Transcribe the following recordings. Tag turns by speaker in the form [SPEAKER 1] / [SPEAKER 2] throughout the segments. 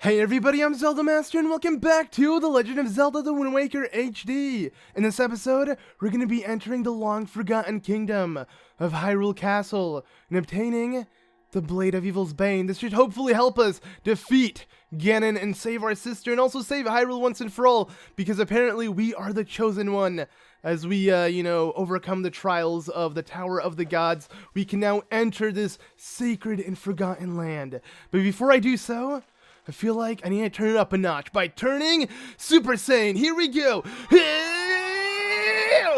[SPEAKER 1] Hey everybody, I'm ZeldaMaster and welcome back to The Legend of Zelda The Wind Waker HD. In this episode, we're going to be entering the long-forgotten Kingdom of Hyrule Castle and obtaining the Blade of Evil's Bane. This should hopefully help us defeat Ganon and save our sister and also save Hyrule once and for all, because apparently we are the chosen one. As we, overcome the trials of the Tower of the Gods, we can now enter this sacred and forgotten land. But before I do so, I feel like I need to turn it up a notch by turning Super Saiyan. Here we go.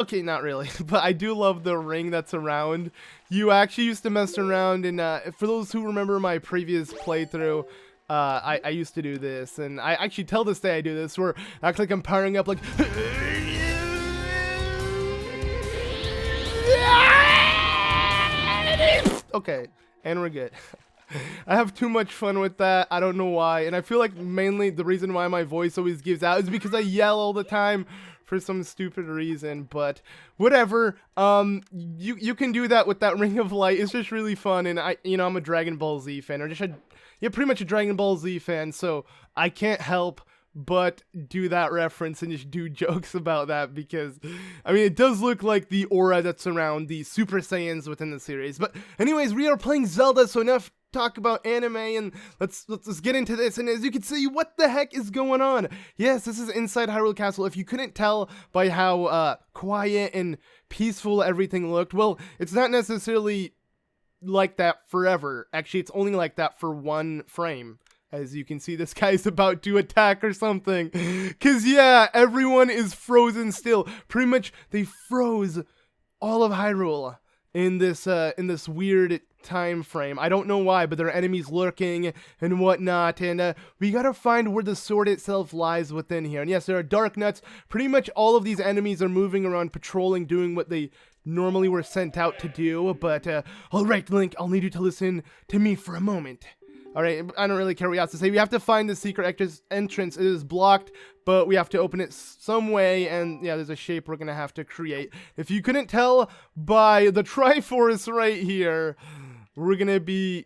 [SPEAKER 1] Okay, not really, but I do love the ring that's around. You actually used to mess around, and for those who remember my previous playthrough, I used to do this, and I actually till this day I do this, where I act like I'm powering up like... Okay, and we're good. I have too much fun with that. I don't know why. And I feel like mainly the reason why my voice always gives out is because I yell all the time for some stupid reason. But whatever. You can do that with that Ring of Light. It's just really fun. And I'm a Dragon Ball Z fan. Or pretty much a Dragon Ball Z fan. So I can't help but do that reference and just do jokes about that, because I mean it does look like the aura that's around the Super Saiyans within the series. But anyways, we are playing Zelda, so enough talk about anime and let's get into this. And as you can see, what the heck is going on? Yes, this is inside Hyrule Castle. If you couldn't tell by how quiet and peaceful everything looked, well, it's not necessarily like that forever. Actually, it's only like that for one frame. As you can see, this guy's about to attack or something. Cause yeah, everyone is frozen still. Pretty much, they froze all of Hyrule in this weird time frame. I don't know why, but there are enemies lurking and whatnot. And we gotta find where the sword itself lies within here. And yes, there are dark nuts. Pretty much all of these enemies are moving around, patrolling, doing what they normally were sent out to do. But alright, Link, I'll need you to listen to me for a moment. Alright, I don't really care what you have to say. We have to find the secret entrance. It is blocked, but we have to open it some way, and yeah, there's a shape we're gonna have to create. If you couldn't tell by the Triforce right here, we're gonna be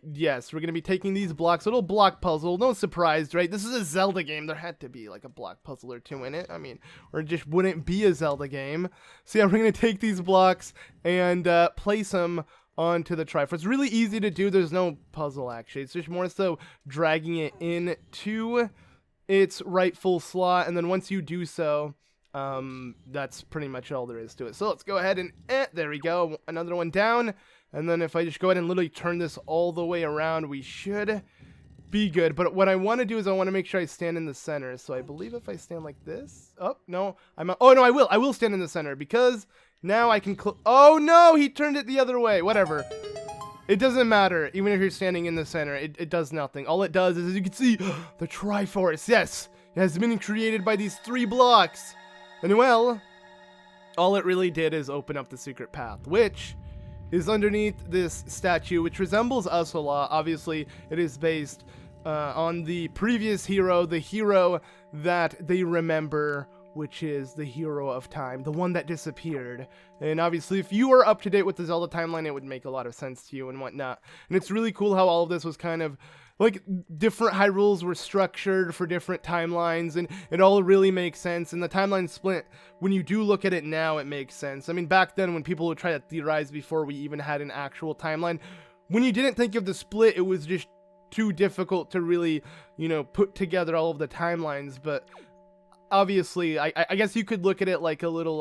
[SPEAKER 1] taking these blocks, little block puzzle. No surprise, right? This is a Zelda game. There had to be like a block puzzle or two in it. I mean, or it just wouldn't be a Zelda game. So yeah, we're gonna take these blocks and place them onto the Triforce. It's really easy to do. There's no puzzle, actually. It's just more so dragging it into its rightful slot, and then once you do so, that's pretty much all there is to it. So let's go ahead and there we go, another one down. And then if I just go ahead and literally turn this all the way around, we should be good. But what I want to do is I want to make sure I stand in the center. So I believe if I stand like this, oh no, I will stand in the center, because now I can oh no, he turned it the other way. Whatever. It doesn't matter. Even if you're standing in the center, it does nothing. All it does is, as you can see, the Triforce, yes, it has been created by these 3 blocks. And well, all it really did is open up the secret path, which is underneath this statue, which resembles us a lot. Obviously, it is based on the previous hero, the hero that they remember, which is the hero of time, the one that disappeared. And obviously, if you were up to date with the Zelda timeline, it would make a lot of sense to you and whatnot. And it's really cool how all of this was kind of like different Hyrules were structured for different timelines, and it all really makes sense. And the timeline split, when you do look at it now, it makes sense. I mean, back then when people would try to theorize before we even had an actual timeline, when you didn't think of the split, it was just too difficult to really, put together all of the timelines. But obviously, I guess you could look at it like a little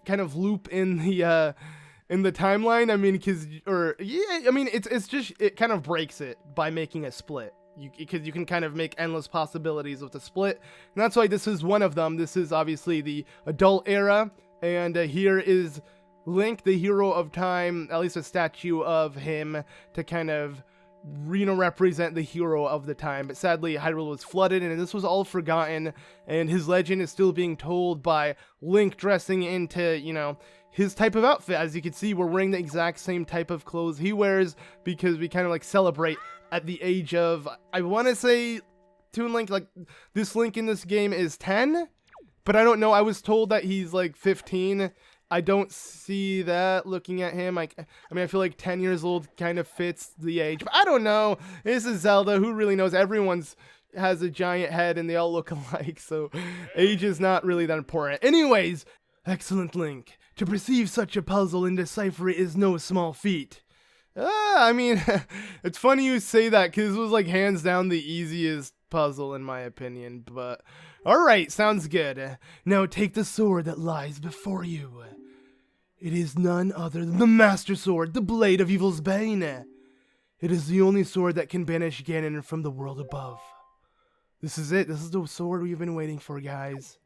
[SPEAKER 1] kind of loop in the timeline. I mean, it's just, it kind of breaks it by making a split. Because you can kind of make endless possibilities with the split, and that's why this is one of them. This is obviously the adult era, and here is Link, the hero of time, at least a statue of him to kind of represent the hero of the time. But sadly, Hyrule was flooded, and this was all forgotten, and his legend is still being told by Link dressing into, his type of outfit. As you can see, we're wearing the exact same type of clothes he wears, because we kind of like celebrate at the age of, I want to say, Toon Link, like this Link in this game is 10, but I don't know. I was told that he's like 15, I don't see that looking at him. I mean, I feel like 10 years old kind of fits the age. But I don't know. This is Zelda. Who really knows? Everyone's has a giant head and they all look alike. So age is not really that important. Anyways, excellent, Link. To perceive such a puzzle and decipher it is no small feat. I mean, it's funny you say that because it was like hands down the easiest puzzle in my opinion. But alright, sounds good. Now take the sword that lies before you. It is none other than the Master Sword, the Blade of Evil's Bane. It is the only sword that can banish Ganon from the world above. This is it. This is the sword we've been waiting for, guys.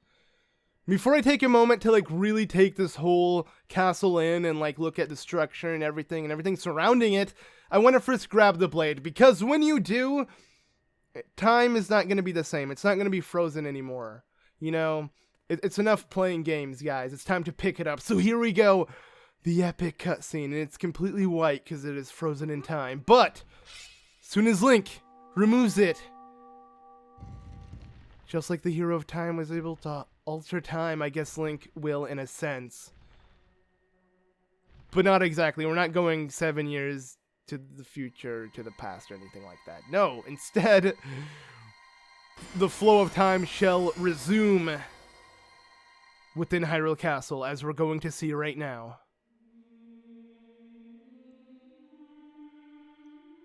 [SPEAKER 1] Before I take a moment to like really take this whole castle in and like look at the structure and everything surrounding it, I want to first grab the blade, because when you do, time is not going to be the same. It's not going to be frozen anymore. You know, it's enough playing games, guys. It's time to pick it up. So here we go. The epic cutscene, and it's completely white because it is frozen in time. But as soon as Link removes it, just like the hero of time was able to alter time, I guess Link will in a sense. But not exactly. We're not going 7 years to the future, to the past, or anything like that. No, instead, the flow of time shall resume within Hyrule Castle, as we're going to see right now.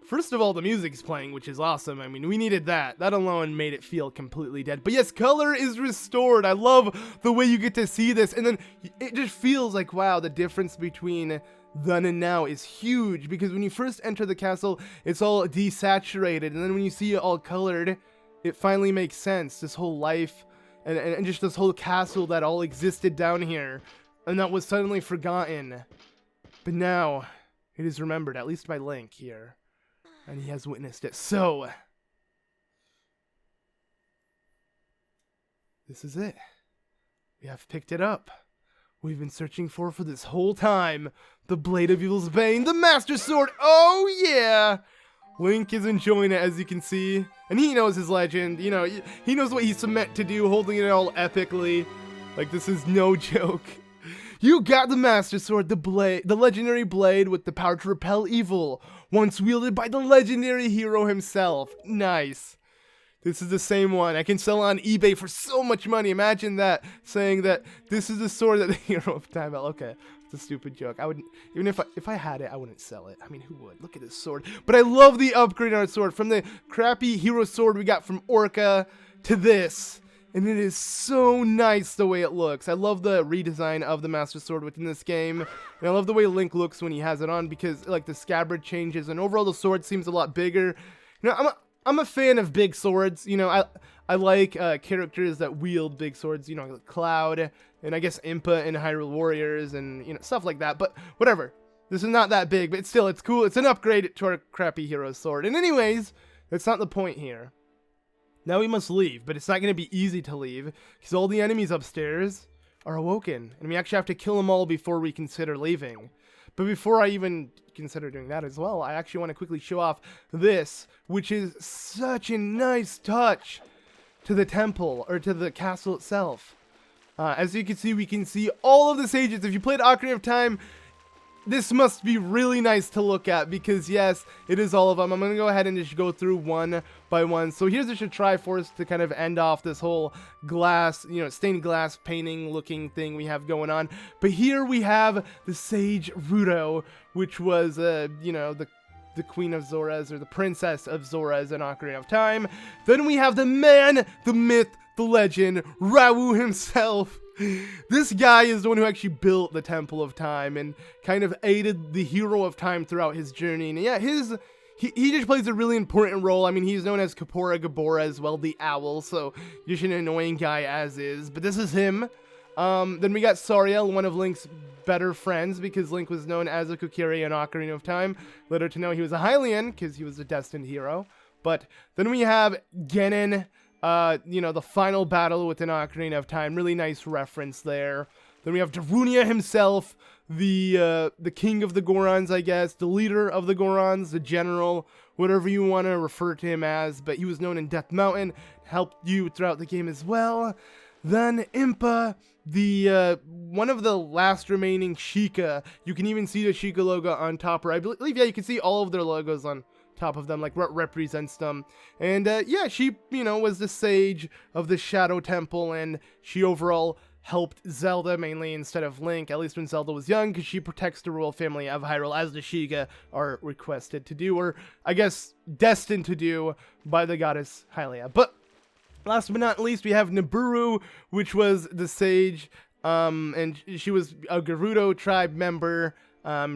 [SPEAKER 1] First of all, the music's playing, which is awesome. I mean, we needed that. That alone made it feel completely dead. But yes, color is restored. I love the way you get to see this. And then it just feels like, wow, the difference between then and now is huge. Because when you first enter the castle, it's all desaturated. And then when you see it all colored, it finally makes sense. This whole life and just this whole castle that all existed down here. And that was suddenly forgotten. But now, it is remembered, at least by Link here. And he has witnessed it. So, this is it. We have picked it up. We've been searching for this whole time. The Blade of Evil's Bane, the Master Sword. Oh, yeah. Link is enjoying it, as you can see. And he knows his legend. You know, he knows what he's meant to do, holding it all epically. Like, this is no joke. You got the Master Sword, the legendary blade with the power to repel evil, once wielded by the legendary hero himself. Nice. This is the same one. I can sell on eBay for so much money. Imagine that, saying that this is the sword that the hero of time. Okay, it's a stupid joke. I wouldn't, even if I had it, I wouldn't sell it. I mean, who would? Look at this sword. But I love the upgrade on our sword. From the crappy hero sword we got from Orca to this. And it is so nice the way it looks. I love the redesign of the Master Sword within this game. And I love the way Link looks when he has it on, because like the scabbard changes and overall the sword seems a lot bigger. You know, I'm a fan of big swords. You know, I like characters that wield big swords, you know, like Cloud and I guess Impa in Hyrule Warriors and, you know, stuff like that. But whatever. This is not that big, but it's cool. It's an upgrade to our crappy hero sword. And anyways, that's not the point here. Now we must leave, but it's not going to be easy to leave, because all the enemies upstairs are awoken, and we actually have to kill them all before we consider leaving. But before I even consider doing that as well, I actually want to quickly show off this, which is such a nice touch to the temple, or to the castle itself. As you can see, we can see all of the sages. If you played Ocarina of Time, this must be really nice to look at, because yes, it is all of them. I'm going to go ahead and just go through one by one. So here's just a Triforce to kind of end off this whole glass, you know, stained glass painting looking thing we have going on. But here we have the Sage Rudo, which was, you know, the Queen of Zoras, or the Princess of Zoras in Ocarina of Time. Then we have the man, the myth, the legend, Raoux himself. This guy is the one who actually built the Temple of Time and kind of aided the hero of time throughout his journey. And yeah, he just plays a really important role. I mean, he's known as Kapora Gabora as well, the owl, so just an annoying guy as is. But this is him. Then we got Sariel, one of Link's better friends, because Link was known as a Kokiri in Ocarina of Time. Later to know he was a Hylian, because he was a destined hero. But then we have Ganon. You know, the final battle within Ocarina of Time. Really nice reference there. Then we have Darunia himself, the king of the Gorons, I guess, the leader of the Gorons, the general, whatever you want to refer to him as, but he was known in Death Mountain, helped you throughout the game as well. Then Impa, the one of the last remaining Sheikah. You can even see the Sheikah logo on top, or I believe, yeah, you can see all of their logos on top of them, like what represents them. And yeah, she, you know, was the sage of the Shadow Temple, and she overall helped Zelda mainly instead of Link, at least when Zelda was young, because she protects the royal family of Hyrule, as the Sheikah are requested to do, or I guess destined to do by the goddess Hylia. But last but not least, we have Niburu, which was the sage, and she was a Rudo tribe member.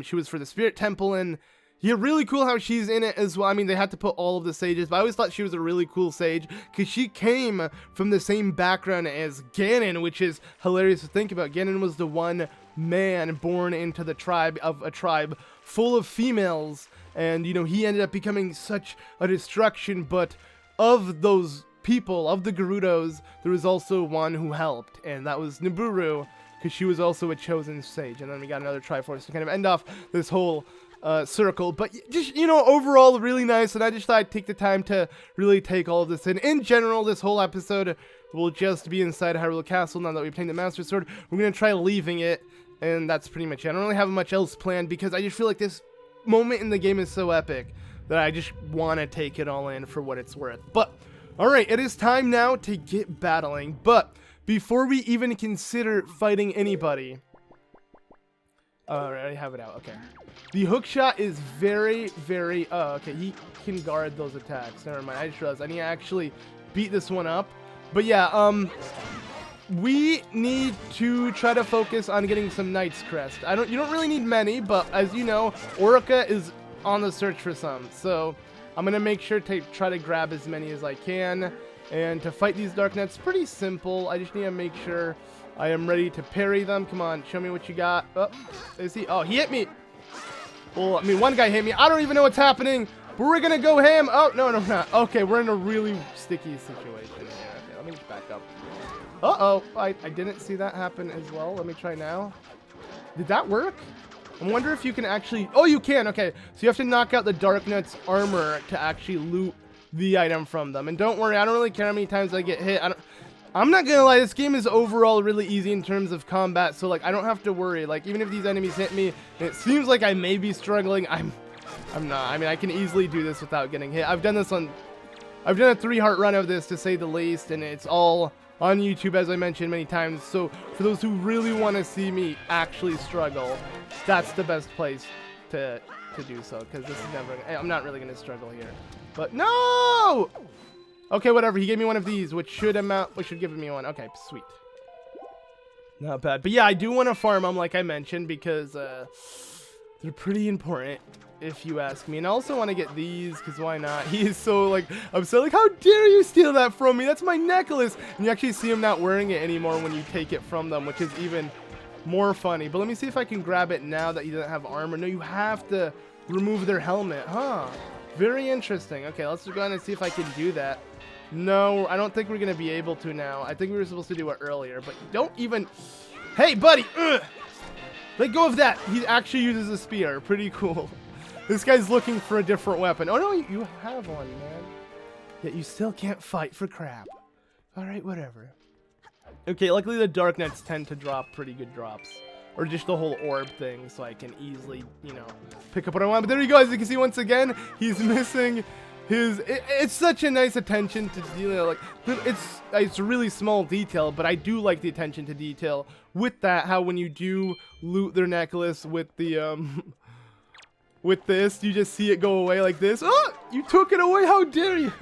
[SPEAKER 1] She was for the Spirit Temple, and yeah, really cool how she's in it as well. I mean, they had to put all of the sages, but I always thought she was a really cool sage because she came from the same background as Ganon, which is hilarious to think about. Ganon was the one man born into the tribe of a tribe full of females, and, you know, he ended up becoming such a destruction, but of those people, of the Gerudos, there was also one who helped, and that was Niburu, because she was also a chosen sage. And then we got another Triforce to kind of end off this whole circle, but just, you know, overall really nice, and I just thought I'd take the time to really take all of this in. In general, this whole episode will just be inside Hyrule Castle. Now that we obtained the Master Sword, we're gonna try leaving it, and that's pretty much it. I don't really have much else planned because I just feel like this moment in the game is so epic that I just want to take it all in for what it's worth. But alright, it is time now to get battling, but before we even consider fighting anybody, alright, I have it out, okay. The hook shot is very, very, oh, okay, he can guard those attacks. Never mind, I just realized I need to actually beat this one up. But yeah, we need to try to focus on getting some Knight's Crest. You don't really need many, but as you know, Orica is on the search for some. So I'm gonna make sure to try to grab as many as I can. And to fight these Dark Knights, pretty simple. I just need to make sure I am ready to parry them. Come on, show me what you got. Oh, is he? Oh, he hit me. Well, I mean, one guy hit me. I don't even know what's happening, but we're gonna go ham. Oh, no, not. Okay, we're in a really sticky situation here. Okay, let me just back up. Uh-oh, I didn't see that happen as well. Let me try now. Did that work? I wonder if you can actually... Oh, you can. Okay, so you have to knock out the Dark Knight's armor to actually loot the item from them. And don't worry, I don't really care how many times I get hit. I'm not gonna lie, this game is overall really easy in terms of combat, so like I don't have to worry. Like even if these enemies hit me, and it seems like I may be struggling, I'm not. I mean, I can easily do this without getting hit. I've done a 3-heart run of this, to say the least, and it's all on YouTube, as I mentioned many times. So for those who really want to see me actually struggle, that's the best place to do so, because this is never. I'm not really gonna struggle here. But no! Okay, whatever. He gave me one of these, which should give me one. Okay, sweet. Not bad. But yeah, I do want to farm them, like I mentioned, because they're pretty important, if you ask me. And I also want to get these, because why not? He is so, like, upset. Like, how dare you steal that from me? That's my necklace. And you actually see him not wearing it anymore when you take it from them, which is even more funny. But let me see if I can grab it now that he doesn't have armor. No, you have to remove their helmet. Huh. Very interesting. Okay, let's go ahead and see if I can do that. No, I don't think we're going to be able to now. I think we were supposed to do it earlier, but don't even... Hey, buddy! Ugh. Let go of that! He actually uses a spear. Pretty cool. This guy's looking for a different weapon. Oh, no, you have one, man. Yet you still can't fight for crap. Alright, whatever. Okay, luckily the Dark Knights tend to drop pretty good drops. Or just the whole orb thing, so I can easily, you know, pick up what I want. But there you go, as you can see once again, he's missing... It's such a nice attention to detail. Like it's a really small detail, but I do like the attention to detail with that. How when you do loot their necklace with the with this, you just see it go away like this. Oh, you took it away! How dare you!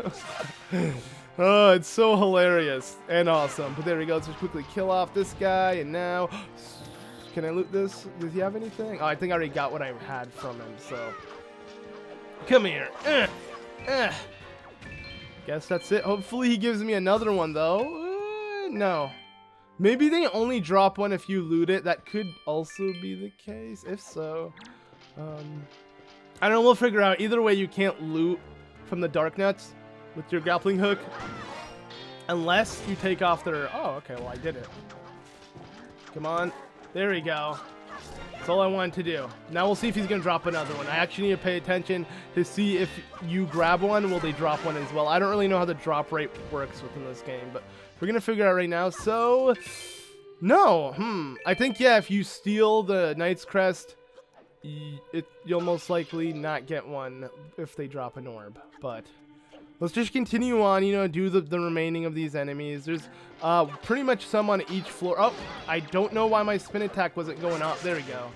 [SPEAKER 1] Oh, it's so hilarious and awesome. But there we go. Let's just quickly kill off this guy, and now can I loot this? Does he have anything? Oh, I think I already got what I had from him. So come here. Guess that's it. Hopefully he gives me another one though. No. Maybe they only drop one if you loot it. That could also be the case. If so, I don't know. We'll figure out. Either way, you can't loot from the Dark Nuts with your grappling hook unless you take off their... Oh, okay. Well, I did it. Come on. There we go. That's all I wanted to do. Now we'll see if he's going to drop another one. I actually need to pay attention to see if you grab one, will they drop one as well. I don't really know how the drop rate works within this game, but we're going to figure it out right now. So, no. I think, yeah, if you steal the Knight's Crest, you'll most likely not get one if they drop an orb. But let's just continue on, you know, do the remaining of these enemies. There's pretty much some on each floor. Oh, I don't know why my spin attack wasn't going up. There we go.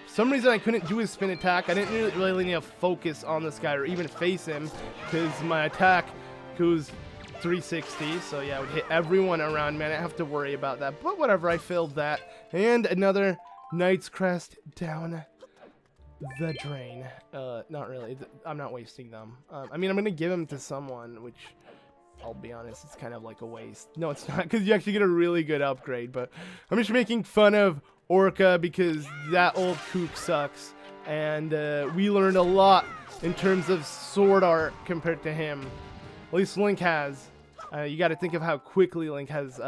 [SPEAKER 1] For some reason, I couldn't do his spin attack. I didn't really need to focus on this guy or even face him because my attack goes 360. So, yeah, I would hit everyone around me. I didn't have to worry about that. But whatever, I failed that. And another Knight's Crest down the drain. Not really. I'm not wasting them. I mean, I'm gonna give them to someone, which I'll be honest, it's kind of like a waste. No, it's not, because you actually get a really good upgrade. But I'm just making fun of Orca because that old kook sucks, and we learned a lot in terms of sword art compared to him. At least Link has. You got to think of how quickly Link has,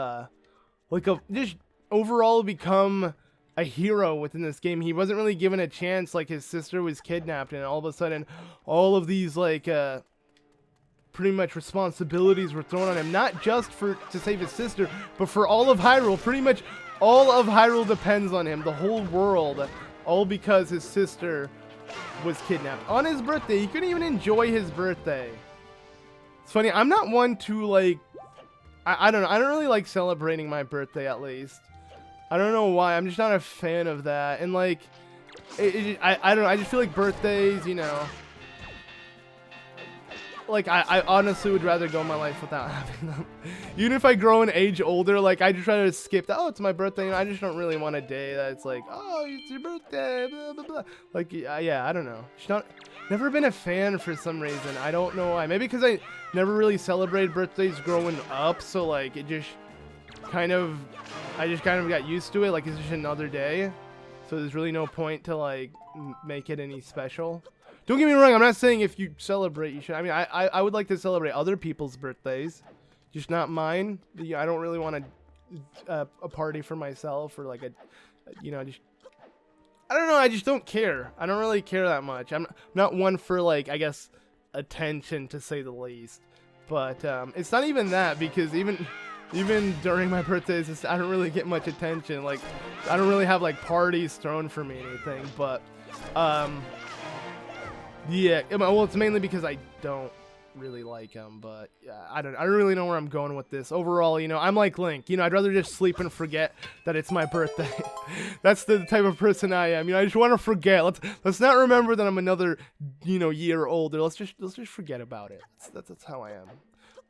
[SPEAKER 1] just overall become a hero within this game. He wasn't really given a chance. Like, his sister was kidnapped, and all of a sudden all of these pretty much responsibilities were thrown on him, not just to save his sister, but for all of Hyrule. Pretty much all of Hyrule depends on him, the whole world, all because his sister was kidnapped on his birthday. He couldn't even enjoy his birthday. It's funny, I'm not one to I don't know, I don't really like celebrating my birthday, at least. I don't know why. I'm just not a fan of that. And I don't know. I just feel like birthdays, you know. I honestly would rather go my life without having them. Even if I grow an age older, I just try to skip that. Oh, it's my birthday. You know, I just don't really want a day that's oh, it's your birthday. Blah, blah, blah. Yeah, I don't know. Never been a fan for some reason. I don't know why. Maybe because I never really celebrated birthdays growing up. So it just I just kind of got used to it. It's just another day. So there's really no point to make it any special. Don't get me wrong, I'm not saying if you celebrate you should. I mean, I would like to celebrate other people's birthdays, just not mine. I don't really want a party for myself or just I don't know, I just don't care. I don't really care that much. I'm not one for I guess attention, to say the least. But it's not even that, because even during my birthdays, I don't really get much attention. I don't really have parties thrown for me or anything. But yeah, well, it's mainly because I don't really like them. But yeah, I don't really know where I'm going with this. Overall, I'm like Link. I'd rather just sleep and forget that it's my birthday. That's the type of person I am. I just want to forget. Let's not remember that I'm another year older. Let's just forget about it. That's how I am.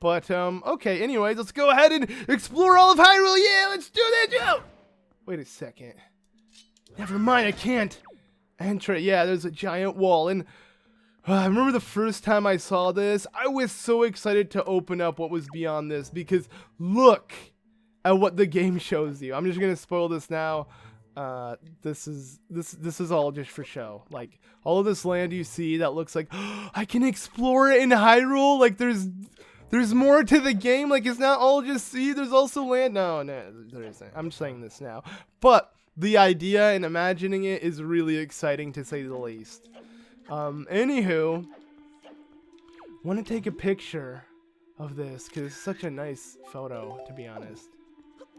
[SPEAKER 1] But, okay, anyways, let's go ahead and explore all of Hyrule. Yeah, let's do this. Yo! Wait a second. Never mind, I can't enter it. Yeah, there's a giant wall. And I remember the first time I saw this, I was so excited to open up what was beyond this, because look at what the game shows you. I'm just going to spoil this now. This is all just for show. All of this land you see that looks like, oh, I can explore it in Hyrule. There's more to the game. It's not all just sea. There's also land. No, there isn't. I'm saying this now. But the idea and imagining it is really exciting, to say the least. Anywho, want to take a picture of this because it's such a nice photo, to be honest.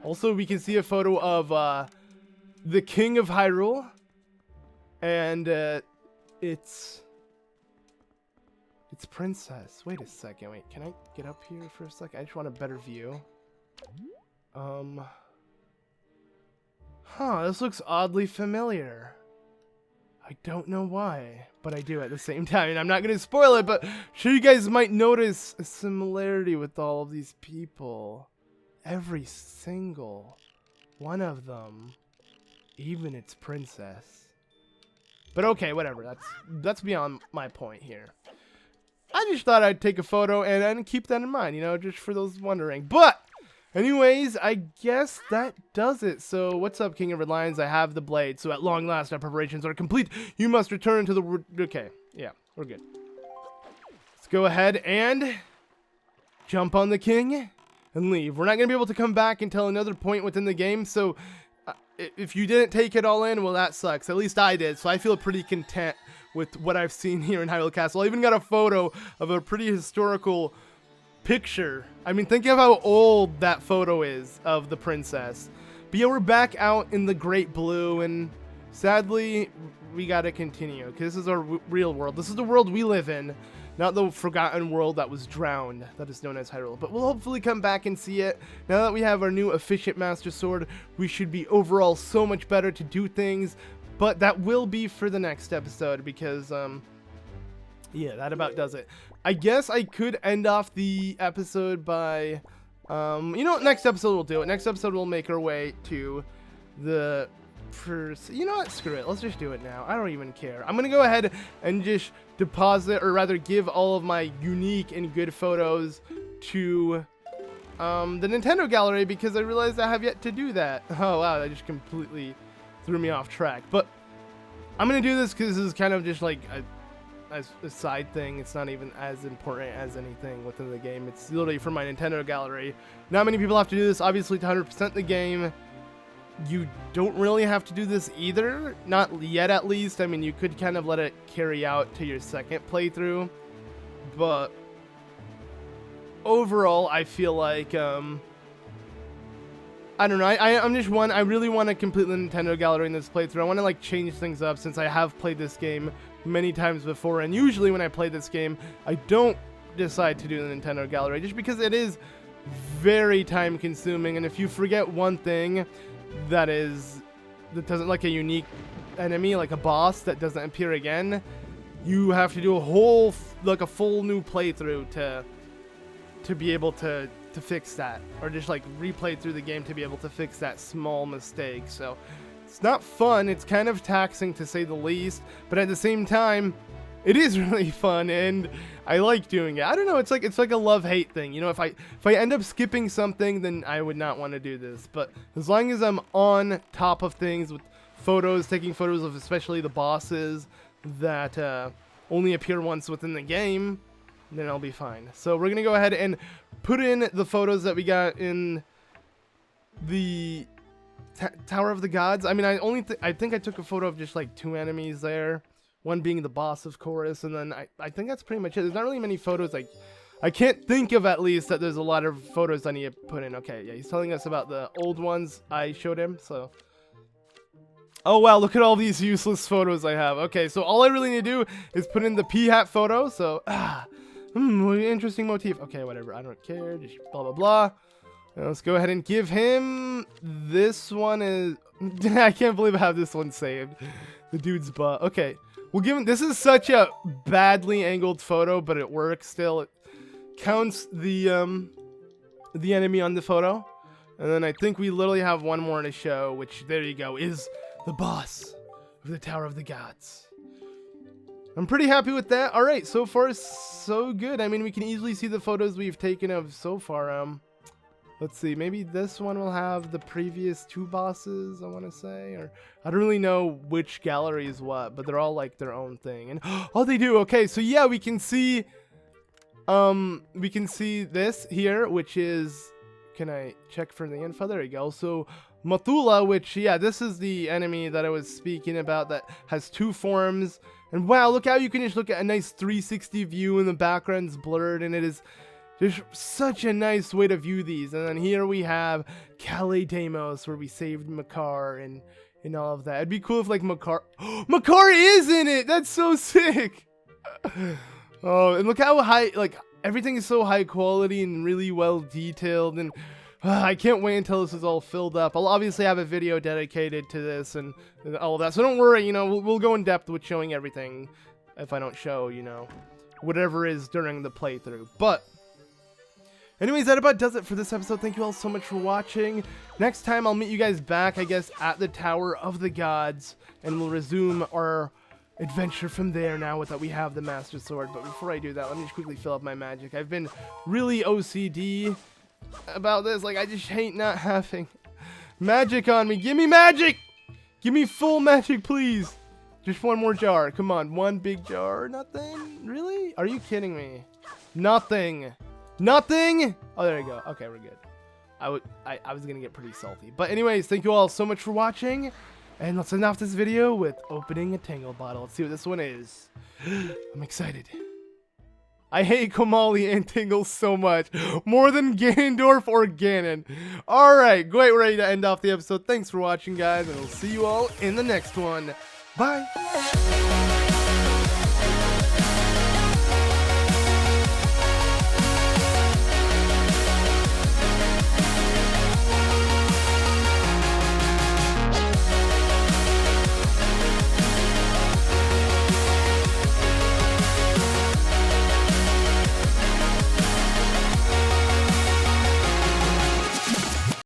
[SPEAKER 1] Also, we can see a photo of the King of Hyrule. And it's Princess. Wait a second. Wait, can I get up here for a second? I just want a better view. This looks oddly familiar. I don't know why, but I do at the same time. And I'm not going to spoil it, but I'm sure you guys might notice a similarity with all of these people. Every single one of them. Even its princess. But okay, whatever. That's beyond my point here. I just thought I'd take a photo and keep that in mind, just for those wondering. But, anyways, I guess that does it. So, what's up, King of Hyrule? I have the blade. So, at long last, our preparations are complete. You must return to the... Okay, yeah, we're good. Let's go ahead and jump on the king and leave. We're not going to be able to come back until another point within the game. So, if you didn't take it all in, well, that sucks. At least I did, so I feel pretty content with what I've seen here in Hyrule Castle. I even got a photo of a pretty historical picture. I mean, think of how old that photo is of the princess. But yeah, we're back out in the Great Blue, and sadly, we gotta continue, because this is our real world. This is the world we live in, not the forgotten world that was drowned, that is known as Hyrule. But we'll hopefully come back and see it. Now that we have our new efficient Master Sword, we should be overall so much better to do things. But that will be for the next episode, because, yeah, that about does it. I guess I could end off the episode by, you know what, next episode we'll do it. Next episode we'll make our way to the, you know what, screw it, let's just do it now. I don't even care. I'm gonna go ahead and just deposit, or rather give all of my unique and good photos to, the Nintendo gallery, because I realized I have yet to do that. Oh wow, that just completely threw me off track. But I'm gonna do this because this is kind of just like a side thing. It's not even as important as anything within the game. It's literally for my Nintendo gallery. Not many people have to do this, obviously, to 100% the game. You don't really have to do this either, not yet at least. I mean, you could kind of let it carry out to your second playthrough, but overall I feel like I don't know, I'm just I really want to complete the Nintendo gallery in this playthrough. I want to like change things up, since I have played this game many times before, and usually when I play this game I don't decide to do the Nintendo gallery, just because it is very time consuming, and if you forget one thing that doesn't, like a unique enemy, like a boss that doesn't appear again, you have to do a whole like a full new playthrough to be able to fix that, or just like replay through the game to be able to fix that small mistake. So it's not fun, it's kind of taxing to say the least, but at the same time it is really fun and I like doing it. I don't know, it's like a love-hate thing, you know. If I end up skipping something, then I would not want to do this, but as long as I'm on top of things with photos, taking photos of especially the bosses that only appear once within the game, then I'll be fine. So we're gonna go ahead and put in the photos that we got in the Tower of the Gods. I mean, I think I took a photo of just like 2 enemies there, one being the boss, of course, and then I think that's pretty much it. There's not really many photos, like I can't think of, at least, that there's a lot of photos I need to put in. Okay, yeah, he's telling us about the old ones I showed him, so oh wow, look at all these useless photos I have. Okay, so all I really need to do is put in the P-hat photo. So interesting motif. Okay, whatever, I don't care, just blah blah blah. Now let's go ahead and give him this one. Is I can't believe I have this one saved, the dude's butt. Okay, we'll give him, this is such a badly angled photo, but it works still. It counts the enemy on the photo, and then I think we literally have one more to show, which, there you go, is the boss of the Tower of the Gods. I'm pretty happy with that. All right, so far so good. I mean, we can easily see the photos we've taken of so far. Let's see, maybe this one will have the previous 2 bosses, I want to say, or I don't really know which gallery is what, but they're all like their own thing. And oh, they do. Okay, so yeah, we can see this here, which is, can I check for the info? There you go. So Mathula, which, yeah, this is the enemy that I was speaking about that has 2 forms. And wow, look how you can just look at a nice 360 view, and the background's blurred, and it is just such a nice way to view these. And then here we have Calais Deimos, where we saved Makar and all of that. It'd be cool if like Makar is in it. That's so sick. Oh, and look how high, like, everything is so high quality and really well detailed, and I can't wait until this is all filled up. I'll obviously have a video dedicated to this and all of that, so don't worry, you know, we'll go in depth with showing everything if I don't show, you know, whatever is during the playthrough. But anyways, that about does it for this episode. Thank you all so much for watching. Next time, I'll meet you guys back, I guess, at the Tower of the Gods, and we'll resume our adventure from there now that we have the Master Sword. But before I do that, let me just quickly fill up my magic. I've been really OCD about this. Like, I just hate not having magic on me. Give me magic! Give me full magic, please. Just one more jar. Come on, one big jar. Nothing? Really? Are you kidding me? Nothing. Nothing? Oh, there you go. Okay, we're good. I was gonna get pretty salty. But anyways, thank you all so much for watching, and let's end off this video with opening a Tangle bottle. Let's see what this one is. I'm excited. I hate Komali and Tingle so much, more than Ganondorf or Ganon. Alright, great, we're ready to end off the episode. Thanks for watching, guys, and we'll see you all in the next one. Bye!